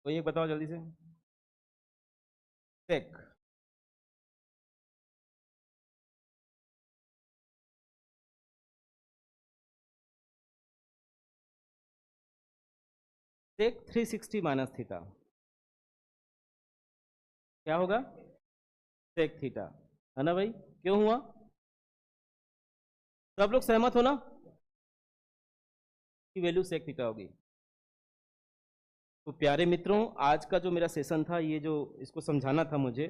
तो ये बताओ जल्दी से। सेक। सेक 360 माइनस थीटा क्या होगा? Sec theta. है ना भाई? क्यों हुआ? सब लोग सहमत हो ना कि वैल्यू सेक थीटा होगी? तो प्यारे मित्रों, आज का जो मेरा सेशन था, ये जो इसको समझाना था मुझे,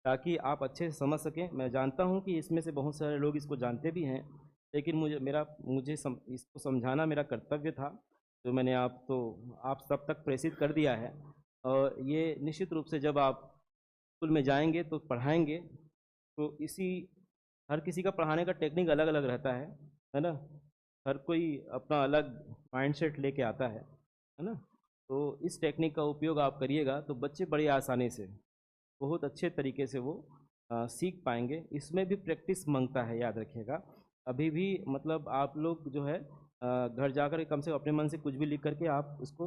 ताकि आप अच्छे से समझ सकें। मैं जानता हूँ कि इसमें से बहुत सारे लोग इसको जानते भी हैं, लेकिन इसको समझाना मेरा कर्तव्य था। तो मैंने आप सब तक प्रेषित कर दिया है। और ये निश्चित रूप से जब आप स्कूल में जाएंगे तो पढ़ाएंगे, तो हर किसी का पढ़ाने का टेक्निक अलग अलग रहता है ना? हर कोई अपना अलग माइंडसेट लेके आता है ना? तो इस टेक्निक का उपयोग आप करिएगा तो बच्चे बड़ी आसानी से, बहुत अच्छे तरीके से वो सीख पाएंगे। इसमें भी प्रैक्टिस मांगता है, याद रखिएगा। अभी भी मतलब आप लोग जो है घर जाकर कम से कम अपने मन से कुछ भी लिख करके आप उसको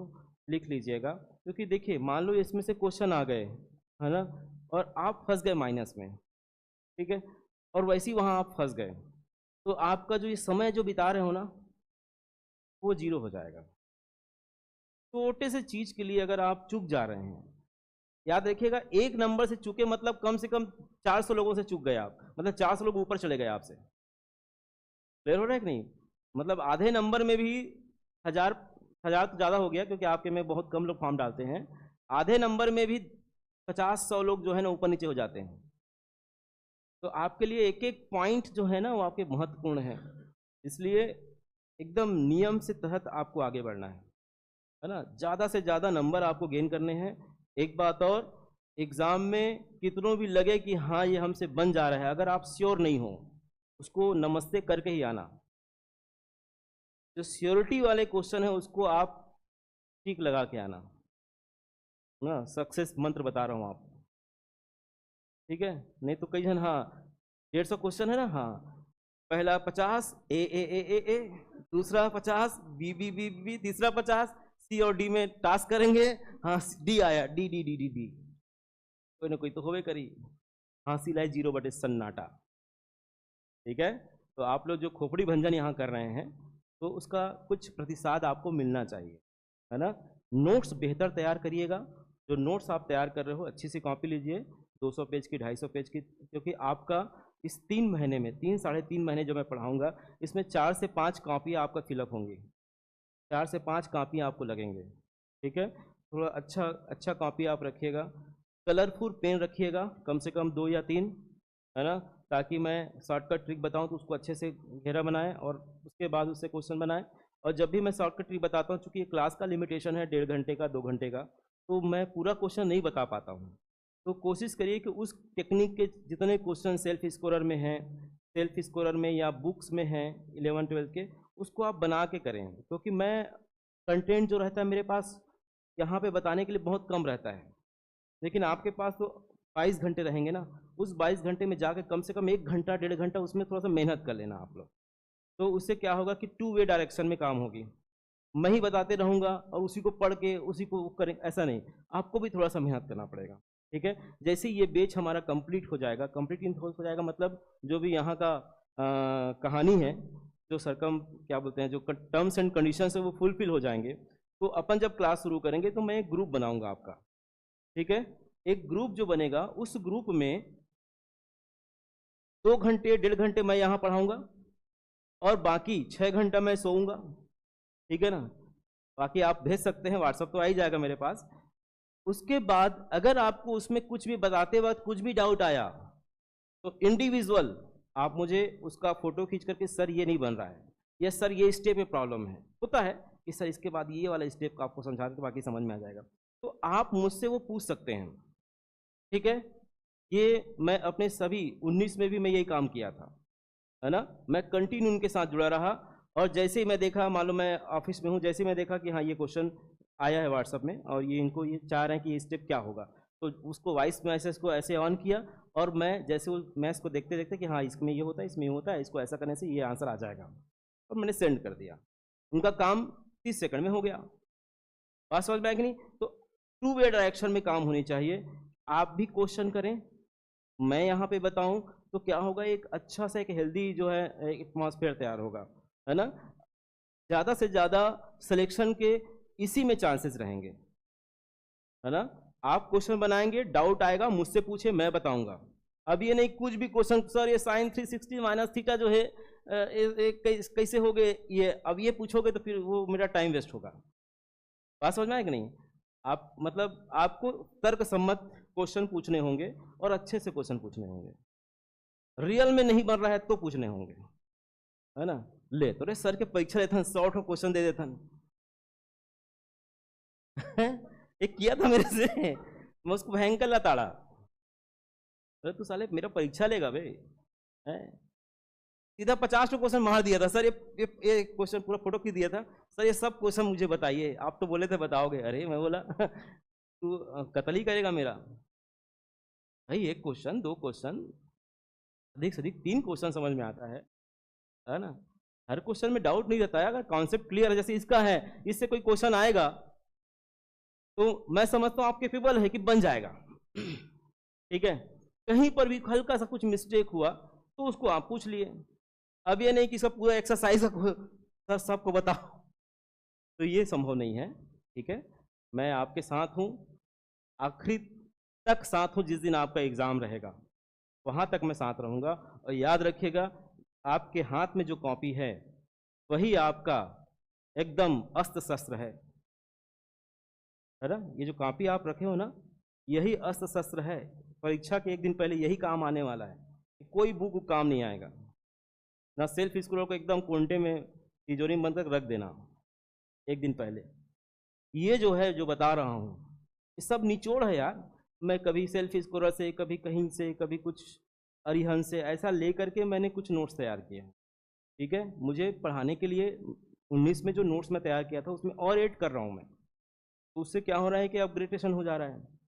लिख लीजिएगा। क्योंकि देखिए, मान लो इसमें से क्वेश्चन आ गए, है ना, और आप फंस गए माइनस में, ठीक है, और वैसे ही वहाँ आप फंस गए, तो आपका जो ये समय जो बिता रहे हो ना, वो जीरो हो जाएगा। छोटे से चीज के लिए अगर आप चूक जा रहे हैं, याद रखिएगा, एक नंबर से चूके मतलब कम से कम 400 लोगों से चूक गए आप, मतलब 400 लोग ऊपर चले गए आपसे। क्लियर हो रहा है कि नहीं? मतलब आधे नंबर में भी हजार, हजार तो ज्यादा हो गया क्योंकि आपके में बहुत कम लोग फॉर्म डालते हैं। आधे नंबर में भी 50-100 लोग जो है ना ऊपर नीचे हो जाते हैं। तो आपके लिए एक एक पॉइंट जो है ना वो आपके महत्वपूर्ण है। इसलिए एकदम नियम से तहत आपको आगे बढ़ना है ना? ज़्यादा से ज़्यादा नंबर आपको गेन करने हैं। एक बात और, एग्ज़ाम में कितनों भी लगे कि हाँ ये हमसे बन जा रहा है, अगर आप श्योर नहीं हो, उसको नमस्ते करके ही आना। जो श्योरिटी वाले क्वेश्चन है उसको आप ठीक लगा के आना ना। सक्सेस मंत्र बता रहा हूँ आपको, ठीक है? नहीं तो कई जन, हाँ 150 क्वेश्चन है ना, हाँ पहला 50 ए, दूसरा 50 बी, तीसरा 50 सी और डी में टास्क करेंगे। हाँ डी आया, डी, कोई ना कोई तो होवे करी। हासिल है 0 बटे सन्नाटा, ठीक है? तो आप लोग जो खोपड़ी भंजन यहाँ कर रहे हैं, तो उसका कुछ प्रतिसाद आपको मिलना चाहिए, है ना? नोट्स बेहतर तैयार करिएगा। जो नोट्स आप तैयार कर रहे हो, अच्छी सी कॉपी लीजिए, 200 पेज की, 250 पेज की, क्योंकि आपका इस 3 महीने में, 3-3.5 महीने जो मैं पढ़ाऊँगा, इसमें 4 से 5 कॉपी आपका फिलअप होंगी। 4 से 5 कापी आपको लगेंगे, ठीक है? थोड़ा अच्छा अच्छा कॉपी आप रखिएगा। कलरफुल पेन रखिएगा, कम से कम 2 या 3, है ना? ताकि मैं शॉर्टकट ट्रिक बताऊं तो उसको अच्छे से घेरा बनाएं और उसके बाद उससे क्वेश्चन बनाएं। और जब भी मैं शॉर्टकट ट्रिक बताता हूं, चूँकि ये क्लास का लिमिटेशन है 1.5 घंटे का, 2 घंटे का, तो मैं पूरा क्वेश्चन नहीं बता पाता हूँ। तो कोशिश करिए कि उस टेक्निक के जितने क्वेश्चन सेल्फ स्कोरर में हैं, सेल्फ स्कोरर में या बुक्स में हैं 11-12 के, उसको आप बना के करें। क्योंकि मैं कंटेंट जो रहता है मेरे पास यहाँ पे बताने के लिए बहुत कम रहता है, लेकिन आपके पास तो 22 घंटे रहेंगे ना। उस 22 घंटे में जाकर कम से कम 1 घंटा 1.5 घंटा उसमें थोड़ा सा मेहनत कर लेना आप लोग। तो उससे क्या होगा कि 2 वे डायरेक्शन में काम होगी। मैं ही बताते रहूँगा और उसी को पढ़ के उसी को करें, ऐसा नहीं, आपको भी थोड़ा सा मेहनत करना पड़ेगा, ठीक है? जैसे ये बैच हमारा कंप्लीट हो जाएगा, कंप्लीट हो जाएगा मतलब जो भी यहाँ का कहानी है, जो सरकम क्या बोलते हैं, जो टर्म्स एंड कंडीशंस है, वो फुलफिल हो जाएंगे। तो अपन जब क्लास शुरू करेंगे तो मैं एक ग्रुप बनाऊंगा आपका, ठीक है? एक ग्रुप जो बनेगा, उस ग्रुप में 2 घंटे 1.5 घंटे मैं यहाँ पढ़ाऊंगा और बाकी 6 घंटा मैं सोऊंगा, ठीक है ना? बाकी आप भेज सकते हैं, व्हाट्सअप तो आ ही जाएगा मेरे पास। उसके बाद अगर आपको उसमें कुछ भी बताते वक्त कुछ भी डाउट आया, तो इंडिविजुअल आप मुझे उसका फोटो खींच करके, सर ये नहीं बन रहा है, या सर ये स्टेप में प्रॉब्लम है, होता है कि सर इसके बाद ये वाला स्टेप का आपको समझा के बाकी समझ में आ जाएगा, तो आप मुझसे वो पूछ सकते हैं, ठीक है? ये मैं अपने सभी 19 में भी मैं यही काम किया था, है ना? मैं कंटिन्यू उनके साथ जुड़ा रहा। और जैसे ही मैं देखा, मालूम मैं ऑफिस में हूँ, जैसे ही मैं देखा कि हाँ ये क्वेश्चन आया है व्हाट्सअप में और ये इनको ये चाह रहे हैं कि ये स्टेप क्या होगा, तो उसको वॉइस मैसेज को ऐसे ऑन किया और मैं जैसे वो मैथ्स को देखते देखते कि हाँ इसमें ये होता है, इसमें ये होता है, इसको ऐसा करने से ये आंसर आ जाएगा, और मैंने सेंड कर दिया। उनका काम 30 सेकंड में हो गया। बात समझ में आएगी नहीं? तो टू वे डायरेक्शन में काम होनी चाहिए। आप भी क्वेश्चन करें, मैं यहाँ पे बताऊं, तो क्या होगा, एक अच्छा सा एक हेल्दी जो है एटमॉस्फेयर तैयार होगा, है ना। ज़्यादा से ज़्यादा सिलेक्शन के इसी में चांसेस रहेंगे, है ना। आप क्वेश्चन बनाएंगे, डाउट आएगा मुझसे पूछे, मैं बताऊंगा। अब ये नहीं कुछ भी क्वेश्चन, सर ये साइन 360 माइनस थीटा जो है कैसे हो गए ये, अब ये पूछोगे तो फिर वो मेरा टाइम वेस्ट होगा। बात समझ में आए कि नहीं। आप मतलब आपको तर्क सम्मत क्वेश्चन पूछने होंगे और अच्छे से क्वेश्चन पूछने होंगे, रियल में नहीं बन रहा है तो पूछने होंगे, है ना। ले तो रे सर के परीक्षा देता 100 क्वेश्चन दे देता एक किया था मेरे से, मैं उसको भयंकर लताड़ा, अरे तू साले मेरा परीक्षा लेगा बे, सीधा 50 क्वेश्चन मार दिया था सर। ये क्वेश्चन पूरा फोटो की दिया था सर, ये सब क्वेश्चन मुझे बताइए, आप तो बोले थे बताओगे। अरे मैं बोला तू कत्ल ही करेगा मेरा भाई। एक क्वेश्चन, 2 क्वेश्चन, अधिक से अधिक 3 क्वेश्चन समझ में आता है ना। हर क्वेश्चन में डाउट नहीं रहता है, अगर कॉन्सेप्ट क्लियर है, जैसे इसका है, इससे कोई क्वेश्चन आएगा तो मैं समझता हूँ आप कैपेबल है कि बन जाएगा, ठीक है। कहीं पर भी हल्का सा कुछ मिस्टेक हुआ तो उसको आप पूछ लिए। अब ये नहीं कि सब पूरा एक्सरसाइज सर सबको बताओ, तो ये संभव नहीं है, ठीक है। मैं आपके साथ हूँ, आखिरी तक साथ हूँ। जिस दिन आपका एग्ज़ाम रहेगा वहाँ तक मैं साथ रहूँगा। और याद रखिएगा, आपके हाथ में जो कॉपी है वही आपका एकदम अस्त्र शस्त्र है ना। ये जो कॉपी आप रखे हो ना, यही अस्त्र शस्त्र है। परीक्षा के एक दिन पहले यही काम आने वाला है, कोई बुक काम नहीं आएगा ना। सेल्फ स्कूलर को एकदम कोंटे में तिजोरी में बंद कर रख देना एक दिन पहले। ये जो है जो बता रहा हूँ, ये सब निचोड़ है यार। मैं कभी सेल्फ स्कोरर से, कभी कहीं से, कभी कुछ अरिहंत से, ऐसा लेकर के मैंने कुछ नोट्स तैयार किए हैं, ठीक है। मुझे पढ़ाने के लिए 19 में जो नोट्स मैं तैयार किया था उसमें और ऐड कर रहा हूँ मैं, तो उससे क्या हो रहा है कि अपग्रेडेशन हो जा रहा है।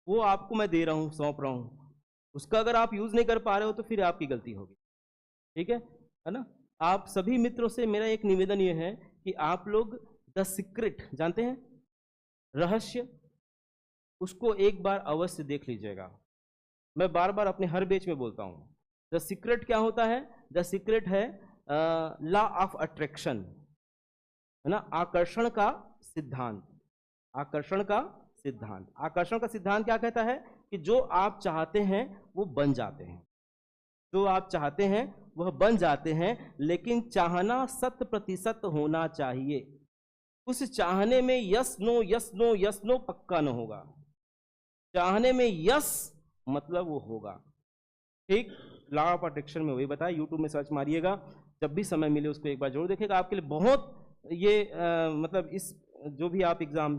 वो आपको मैं दे रहा हूँ, सौंप रहा हूँ, उसका अगर आप यूज़ नहीं कर पा रहे हो तो फिर आपकी गलती होगी, ठीक है ना। आप सभी मित्रों से मेरा एक निवेदन ये है कि आप लोग द सीक्रेट जानते हैं, रहस्य, उसको एक बार अवश्य देख लीजिएगा। मैं बार बार अपने हर बैच में बोलता हूँ, द सीक्रेट क्या होता है। द सीक्रेट है लॉ ऑफ अट्रैक्शन, है ना, आकर्षण का सिद्धांत। आकर्षण का सिद्धांत, आकर्षण का सिद्धांत क्या कहता है कि जो आप चाहते हैं वो बन जाते हैं, जो आप चाहते हैं वह बन जाते हैं, लेकिन चाहना 100% होना चाहिए। उस चाहने में yes no yes no yes no पक्का न होगा, चाहने में यस मतलब वो होगा, ठीक। लॉ ऑफ अट्रैक्शन में वही बताया, यूट्यूब में सर्च मारिएगा, जब भी समय मिले उसको एक बार जरूर देखिएगा। आपके लिए बहुत ये मतलब इस जो भी आप एग्जाम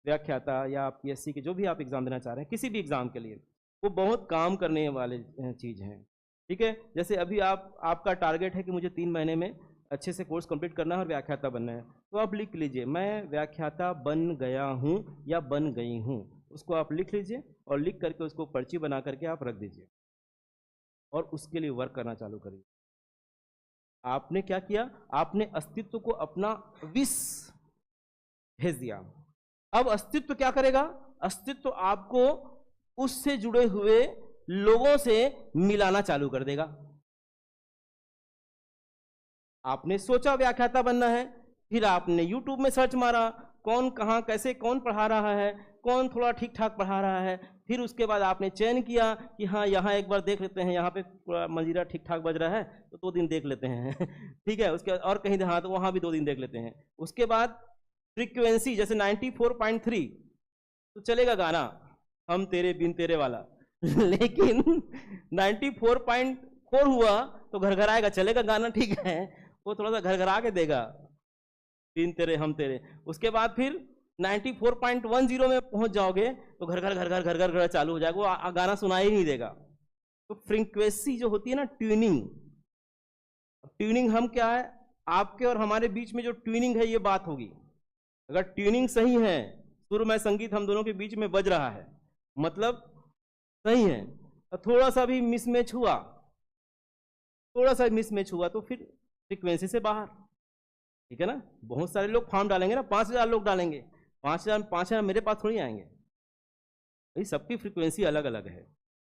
व्याख्याता या PSC के जो भी आप एग्जाम देना चाह रहे हैं, किसी भी एग्जाम के लिए, वो बहुत काम करने वाले चीज़ हैं, ठीक है। जैसे अभी आपका टारगेट है कि मुझे 3 महीने में अच्छे से कोर्स कंप्लीट करना है और व्याख्याता बनना है, तो आप लिख लीजिए मैं व्याख्याता बन गया हूँ या बन गई हूँ, उसको आप लिख लीजिए और लिख करके उसको पर्ची बना करके आप रख दीजिए और उसके लिए वर्क करना चालू करिए। आपने क्या किया, आपने अस्तित्व को अपना विष भेज दिया। अब अस्तित्व क्या करेगा, अस्तित्व आपको उससे जुड़े हुए लोगों से मिलाना चालू कर देगा। आपने सोचा व्याख्याता बनना है, फिर आपने YouTube में सर्च मारा, कौन कहाँ कैसे कौन पढ़ा रहा है, कौन थोड़ा ठीक ठाक पढ़ा रहा है, फिर उसके बाद आपने चयन किया कि हाँ यहाँ एक बार देख लेते हैं, यहाँ पे मंजीरा ठीक ठाक बज रहा है तो 2 दिन देख लेते हैं ठीक है। उसके और कहीं हाँ तो वहाँ भी 2 दिन देख लेते हैं। उसके बाद फ्रीक्वेंसी जैसे 94.3 तो चलेगा गाना हम तेरे बिन तेरे वाला लेकिन 94.4 हुआ तो घर घर आएगा, चलेगा गाना, ठीक है, वो थोड़ा सा घर घर आके देगा, बिन तेरे हम तेरे। उसके बाद फिर 94.10 में पहुंच जाओगे तो घर घर घर घर घर घर घर चालू हो जाएगा, वो गाना सुनाई ही नहीं देगा। तो फ्रीक्वेंसी जो होती है ना, ट्यूनिंग, ट्यूनिंग हम क्या है, आपके और हमारे बीच में जो ट्यूनिंग है ये बात होगी। अगर ट्यूनिंग सही है, सुर में संगीत हम दोनों के बीच में बज रहा है, मतलब सही है, तो थोड़ा सा भी मिसमैच हुआ, थोड़ा सा मिसमैच हुआ तो फिर फ्रीक्वेंसी से बाहर, ठीक है ना। बहुत सारे लोग फॉर्म डालेंगे ना, 5000 लोग डालेंगे, 5000 मेरे पास थोड़ी आएंगे, भाई सबकी फ्रीक्वेंसी अलग अलग है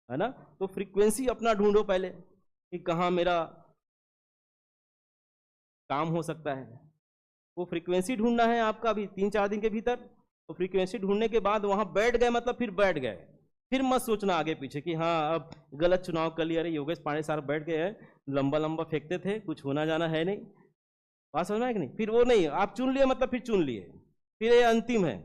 ना। तो फ्रीक्वेंसी अपना ढूंढो पहले कि कहाँ मेरा काम हो सकता है। वो फ्रीक्वेंसी ढूंढना है आपका अभी 3-4 दिन के भीतर। तो फ्रीक्वेंसी ढूंढने के बाद वहां बैठ गए मतलब फिर बैठ गए, फिर मत सोचना आगे पीछे कि हाँ अब गलत चुनाव कर लिया। अरे योगेश पांडे साहब बैठ गए हैं, लंबा लंबा फेंकते थे, कुछ होना जाना है नहीं, बात समझ में है कि नहीं। फिर वो नहीं, आप चुन लिए मतलब फिर चुन लिए, फिर ये अंतिम है।